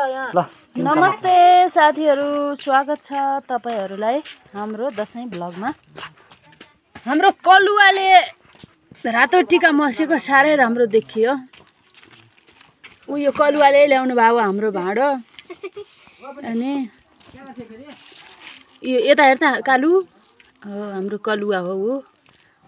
नमस्ते साथीहरु, स्वागत छ तपाईहरुलाई हाम्रो दशैं ब्लगमा। हाम्रो कलुवाले रातो टीका मसेको साह्रै राम्रो देखियो। उयो कलुवाले ल्याउनु भयो हाम्रो भाँडो। अनि यो यता हेर्दा कालु हाम्रो कलुवा हो।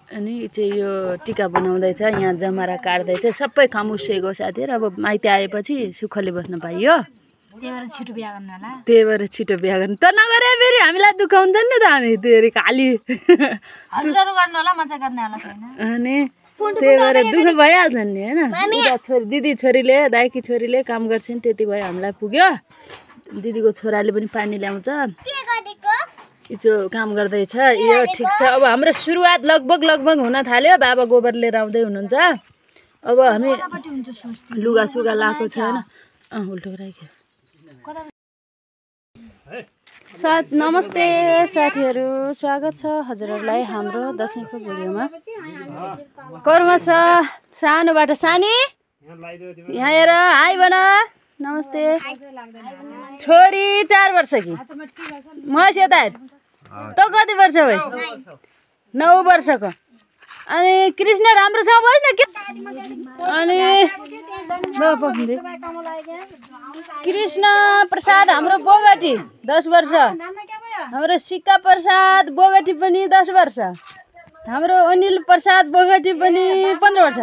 अनि चाहिँ यो टीका बनाउँदैछ, यहाँ जमरा काट्दैछ। सबै खामुसेको साथीहरु। अब माइती आएपछि सुखले बस्न पाइयो। त्यही भएर छिटो बिहा गर्नु त नगरे फेरि हामीलाई दुखाउँछ नि त। अनि तेरि काली हजुरहरु गर्नु होला, मजा गर्ने होला छैन। अनि त्यही भएर दुख भइहाल्छ नि हैन। उता छोरी दिदी छोरीले दाइकी छोरीले काम गर्छिन्, त्यति भयो हामीलाई पुग्यो। दिदीको छोराले पनि पानी ल्याउँछ। इचो काम गर्दैछ। यो ठिक छ। अब हाम्रो सुरुवात लगभग हुन थाल्यो। बाबा गोबर लिएर आउँदै हुनुहुन्छ। अब हामी लुगा सुगा लाएको छ हैन। उल्टो राख्यो। नमस्ते साथीहरु, स्वागत छ हजुरहरुलाई हाम्रो दशैंको भिडियोमा। कर्म छ सानोबाट सानी यहाँ हेर, हाई बना। नमस्ते। छोरी 4 वर्ष की मसेदार त कति वर्ष भयो? 9 वर्षको। अनि कृष्ण राम्रोसँग बस् न के। अनि कृष्ण प्रसाद हाम्रो बोगटी 10 वर्ष। हाम्रो सिक्का प्रसाद बोगटी पनि 10 वर्ष। हाम्रो अनिल प्रसाद बोगटी पनि 15 वर्ष।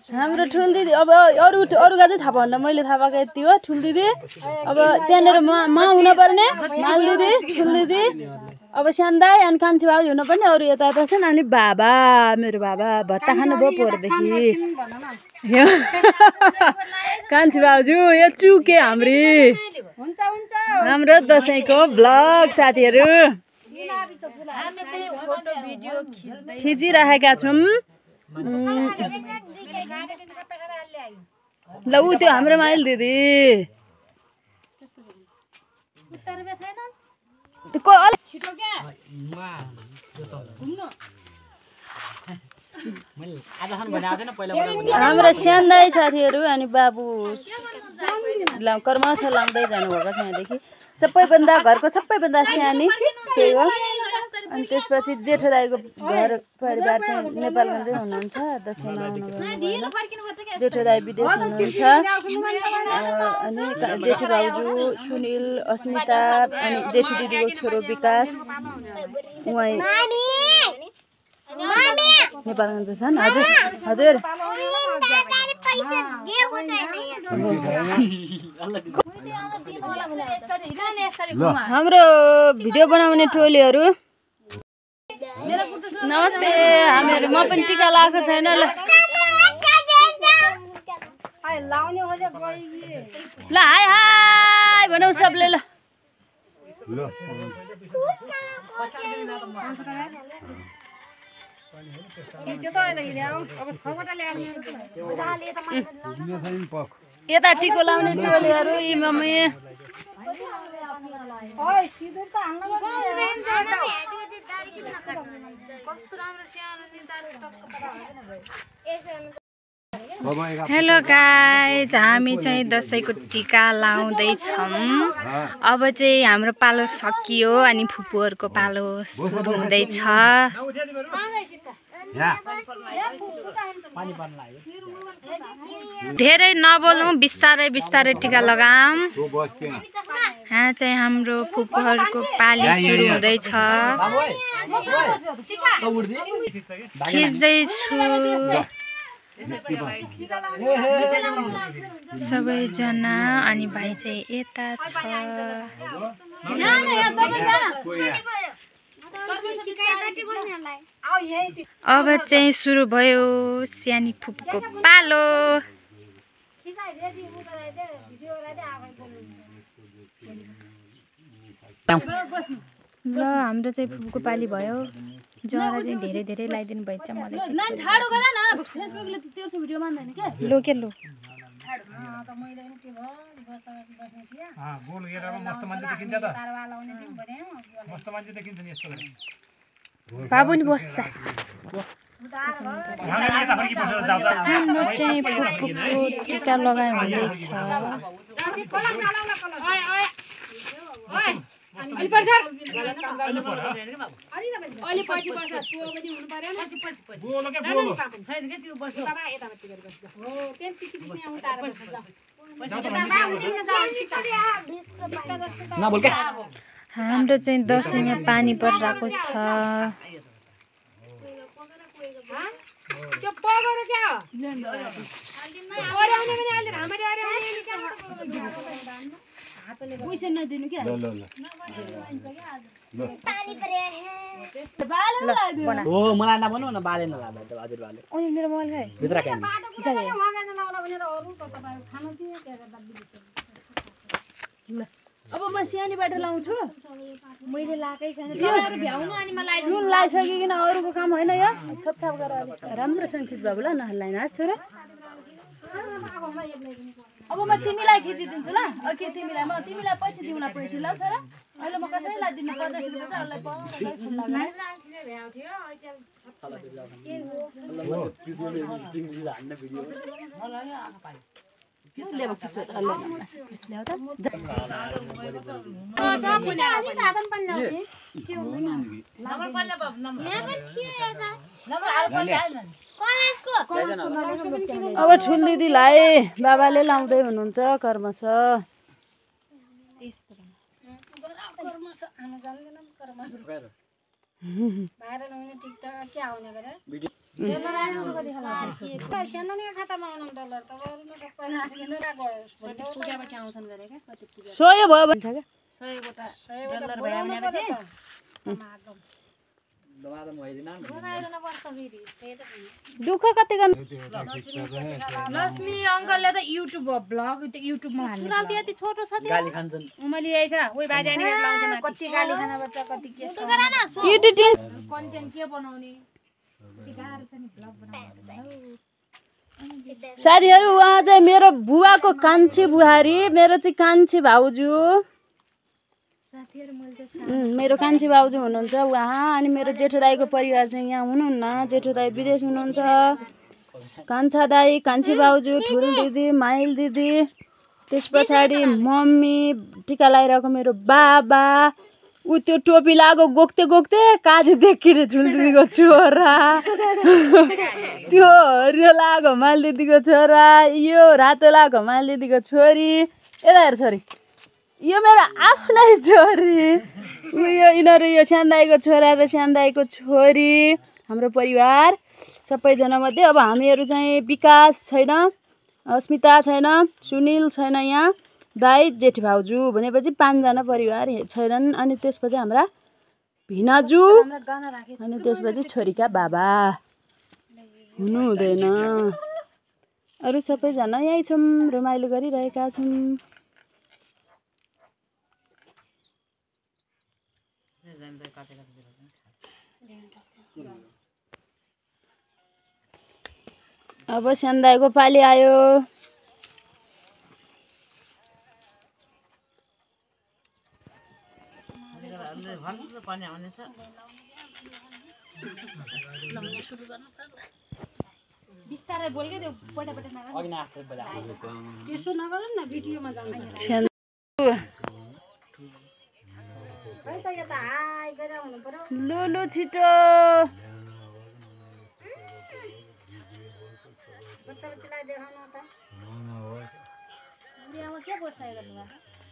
हाम्रो ठुल दिदी अब अरूका चाहिँ थाहा पाउन्न, मैले थाहा पाएको यति हो। ठुल दिदी अब त्यहाँनिर म हुन पर्ने, माल दिदी, ठुल दिदी, अब स्यान्दाई अनि कान्छी बाबु हुन पर्ने। अरू यता यता छन्। अनि बाबा, मेरो बाबा भत्ता खानुभयो पोहोरदेखि। कान्छी बाबुजू यो चुके हाम्रो दशैंको ब्लग साथीहरु। खिचिराखेका छौँ। ल ऊ त्यो हाम्रो माइल दिदी हाम्रो स्यान्दाई साथीहरु। अनि बाबु कर्मश लाउँदै जानुभएको छ यहाँदेखि। सबैभन्दा घरको सबैभन्दा सानी त्यही हो। अनि त्यसपछि जेठो दाइको घर परिवार चाहिँ नेपालगञ्जै हुनुहुन्छ। दशैंमा आउनु भएन। जेठो दाइ विदेश हुनुहुन्छ। अनि जेठो भाउजू सुनिल, अस्मिता, अनि जेठी दिदीको छोरो विकास उहाँ नेपालगञ्ज छन्। हजुर हजुर हाम्रो भिडियो बनाउने टोलीहरू नमस्ते। हामीहरू म पनि टीका लगाएको छैन। ल हाई हाई भनौ सबले। ल यता टिको लाउने टोलीहरू यी मम्मी हेलो गाइज, हामी चाहिँ दशैंको टीका लाउँदैछौँ। अब चाहिँ हाम्रो पालो सकियो। अनि फुपूहरूको पालो सुरु हुँदैछ। धेरै नबोलौँ, बिस्तारै बिस्तारै टीका लगाऊँ। यहाँ चाहिँ हाम्रो फुपूहरूको पाली सुरु हुँदैछ। खिच्दैछु सबैजना। अनि भाइ चाहिँ यता छ। अब चाहिँ सुरु भयो सानी फुपूको पालो। ल हाम्रो चाहिँ फुपूको पाली भयो। जरा चाहिँ धेरै धेरै लगाइदिनु भएछ। मलाई चाहिँ लो के लो बाबु नि बस्छ। हाम्रो चाहिँ फुपूको टीका लगाइ हुँदैछ। हाम्रो चाहिँ दसैँमा पानी परिरहेको छ। मलाई नभन्नु न बाले नलादा हजुर बाले अनि मेरो मोबाइल खाए भित्र क्यान अब म सियानीबाट लाउँछु। मैले लाकै छैन तपाईहरु भ्याउनु अनि मलाई नुन लाइसकिकन अरूको काम होइन यो छपछाप गरेर राम्रोसँग खिच बाबु ल नहल्लाइन हास छोरा। अब म तिमीलाई खिचिदिन्छु ल। ओके तिमीलाई म तिमीलाई पछि दिउँला पैसा ल छोरा। अहिले म कसैलाई दिन्न 50 रुपैयाँ अरूलाई पाउँदै फुल लाग्यो। ले अब खिच्छ त अल्ले ल्याउ त अब ठुल दिदीलाई बाबाले लाउँदै हुनुहुन्छ कर्मश। सोयो भयो भन्छ क्या दुःख कति गर्नु। लक्ष्मी अंकलले त युट्युब ब्लग युट्युबमा हाल्नु सुनाल्ती यति छोटो छ गाली खान्छन् उमली आइछ ओइ बाजे अनि लाउँछ न कति गाली खाना पर्छ कति के छ एडिटिङ कन्टेन्ट के बनाउने साथीहरु उहाँ चाहिँ मेरो बुवाको कान्छी बुहारी मेरो चाहिँ कान्छी भाउजू मेरो कान्छी भाउजू हुनुहुन्छ उहाँ। अनि मेरो जेठो दाइको परिवार चाहिँ यहाँ हुनुहुन्न। जेठो दाइ विदेश हुनुहुन्छ। कान्छा दाइ कान्छी भाउजू ठुल दिदी माइल दिदी त्यस पछाडि मम्मी टिका लगाइरहेको मेरो बाबा उ त्यो टोपी लाएको गोक्ते गोक्ते काजी देखिने ठुल दिदीको छोरा त्यो हरियो लाएको माइल दिदीको छोरा यो रातो लाएको माइल दिदीको छोरी यता हेर छोरी यो मेरो आफ्नै छोरी उयो यिनीहरू यो स्यान्दाईको छोरा र स्यान्दाईको छोरी हाम्रो परिवार सबैजना मध्ये। अब हामीहरू चाहिँ विकास छैन अस्मिता छैन सुनिल छैन यहाँ दाइ जेठी भाउजू भनेपछि 5 जना परिवार छैनन्। अनि त्यसपछि हाम्रा भिनाजु अनि त्यसपछि छोरीका बाबा हुनु हुँदैन। अरू सबैजना यही छौँ रमाइलो गरिरहेका छौँ। अब स्यान्दाईको पाली आयो। बिस्तारै बोल्के त्यो पटापटा त्यसो नगर न भिडियोमा जान्छ। लुलु छिटो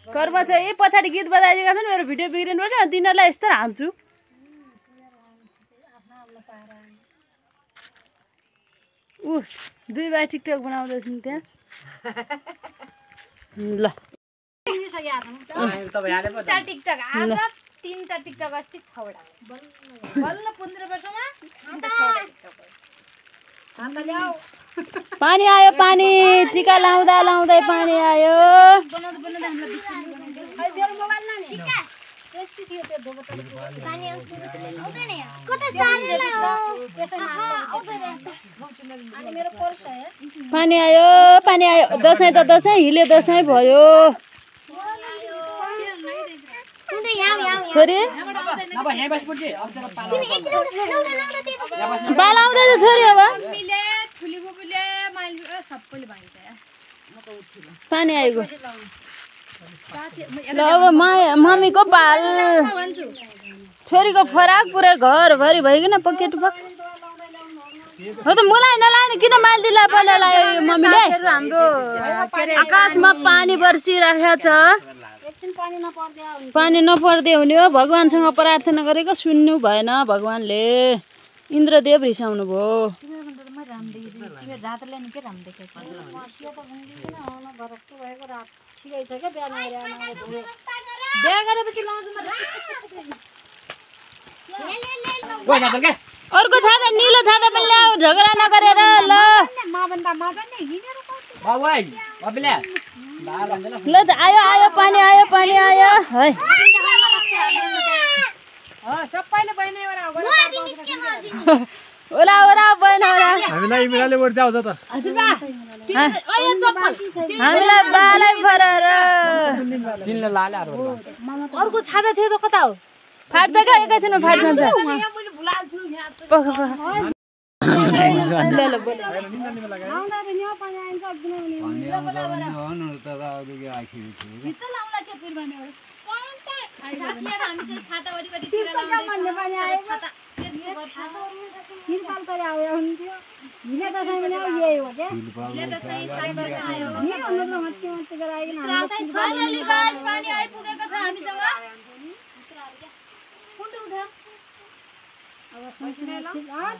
कर्म छ यही पछाडि गीत बजाइदिएका छन् मेरो भिडियो बिग्रिनु पर्छ तिनीहरूलाई यस्तो हाल्छु। ऊ 2 भाइ टिकटक बनाउँदैछन् त्यहाँ ल टिकटक आज 3टा टिकटक अस्ति 6वटा बल्ल 15 वर्षमा 3टा 6वटा टिकटक पानी आयो पानी टिका लाउँदा लाउँदै पानी आयो। पानी आयो दसैँ त दसैँ हिले दसैँ भयो छोरी बाल आउँदैछ छोरी अब पानी आएको ल अब मम्मीको बाल छोरीको फराक पुरै घरभरि भइकन पकेट पक हो त मलाई नलाने किन मालदिला पहिला लायो यो मम्मीले हाम्रो आकाशमा पानी बर्सिरहेको छ पानी नपर्दै हुने हो भगवानसँग प्रार्थना गरेको सुन्नु भएन भगवानले इन्द्रदेव रिसाउनु भयो बिहा गरेपछि लाउँछु अर्को छाता निलो छाता पनि ल्याऊ झगडा नगरेर ल ल आयो आयो पानी आयो है सबैले बहिनी ओरा ओरा बहिनी ओरा हामीलाई इमेलले वोट जाउँछ त हामीलाई बालै फराएर तिनले लाले अर्को छाता थियो त कता हो फाट्छ क्या एकैछिनमा फाट जान्छ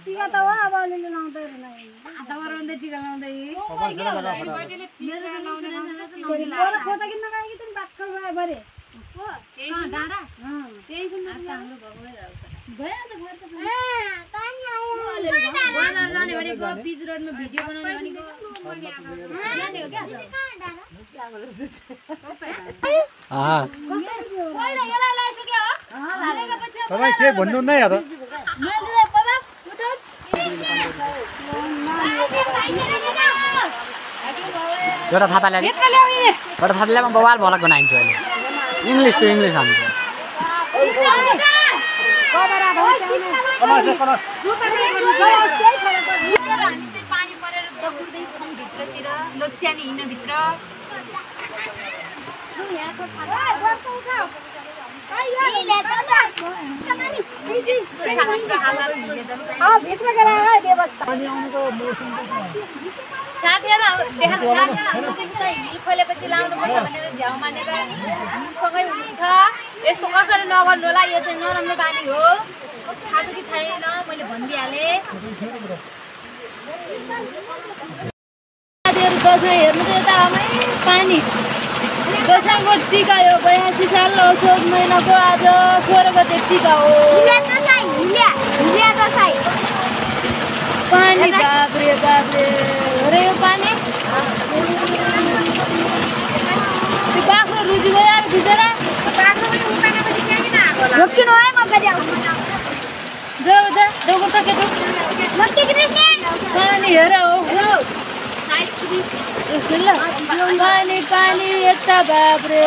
टिका त हो अब अलिअलि लाउँदै टिका लाउँदै फोटो किन्न गएको तिमी बाक्कर भयो बरे जाने भनेको पिच रोडमा भिडियो बनाउने भनेको तपाईँ के भन्नुहुन्न है एउटा छाता ल्याए एउटा छाता ल्याए बवाल भलक बनाइन्छ अहिले इङ्ग्लिस टु इङ्ग्लिस हामी चाहिँ पानी परेर दगुर्दैछौँ भित्रतिर लोस्यानी हिँड्नभित्र साथीहरू हिल खोलेपछि लाउनुपर्छ भनेर झ्याउ मानेर हिलसँगै हुनुहुन्छ यस्तो कसैले नगर्नु होला यो चाहिँ नराम्रो बानी हो थाहा छ कि छैन मैले भनिदिइहालेँ दसैँ हेर्नु चाहिँ यता आमै पानी दसैँको टिका यो 82 साल असोज महिनाको आज 16 गते टिका हो पानी बाब्रे अरे यो पानी त्यो बाख्रो रुजी गयो यार भित्र रोकिनु है म गएर देउको त केटो पानी हेर हो पानी पानी यता बाब्रे